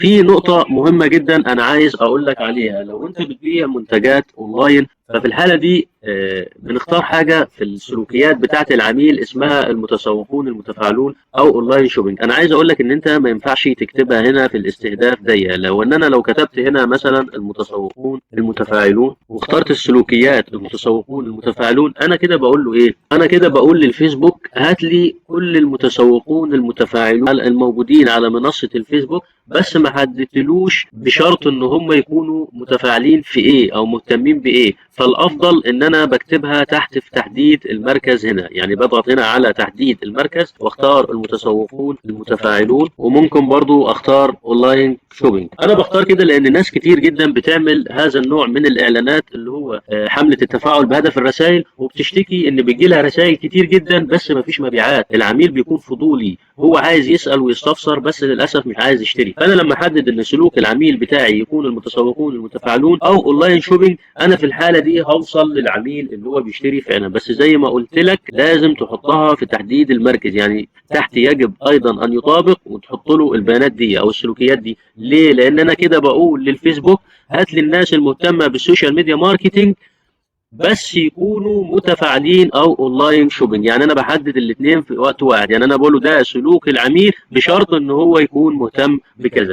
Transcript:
في نقطة مهمة جدا أنا عايز أقول لك عليها. لو أنت بتبيع منتجات أونلاين ففي الحالة دي بنختار حاجة في السلوكيات بتاعة العميل اسمها المتسوقون المتفاعلون أو أونلاين شوبينج. أنا عايز أقول لك إن أنت ما ينفعش تكتبها هنا في الاستهداف دي. لو كتبت هنا مثلا المتسوقون المتفاعلون واخترت السلوكيات المتسوقون المتفاعلون، أنا كده بقول له إيه؟ أنا كده بقول للفيسبوك هات لي كل المتسوقون المتفاعلون الموجودين على منصة الفيسبوك، بس ما حددتلوش بشرط ان هم يكونوا متفاعلين في ايه او مهتمين بايه. فالافضل ان انا بكتبها تحت في تحديد المركز هنا، يعني بضغط هنا على تحديد المركز واختار المتسوقون المتفاعلون، وممكن برضو اختار اونلاين شوبينج. انا بختار كده لان ناس كتير جدا بتعمل هذا النوع من الاعلانات اللي هو حملة التفاعل بهدف الرسائل، وبتشتكي ان بيجي لها رسائل كتير جدا بس ما فيش مبيعات. العميل بيكون فضولي، هو عايز يسأل ويستفسر بس للأسف مش عايز يشتري. فأنا لما أحدد إن سلوك العميل بتاعي يكون المتسوقون المتفاعلون أو أونلاين شوبينج، أنا في الحالة دي هوصل للعميل اللي هو بيشتري فعلا. بس زي ما قلت لك لازم تحطها في تحديد المركز، يعني تحت يجب أيضا أن يطابق وتحط له البيانات دي أو السلوكيات دي. ليه؟ لأن أنا كده بقول للفيسبوك هات لي الناس المهتمة بالسوشيال ميديا ماركتينج بس يكونوا متفاعلين او اونلاين شوبينج. يعني انا بحدد الاثنين في وقت واحد، يعني انا بقول له ده سلوك العميل بشرط ان هو يكون مهتم بكذا.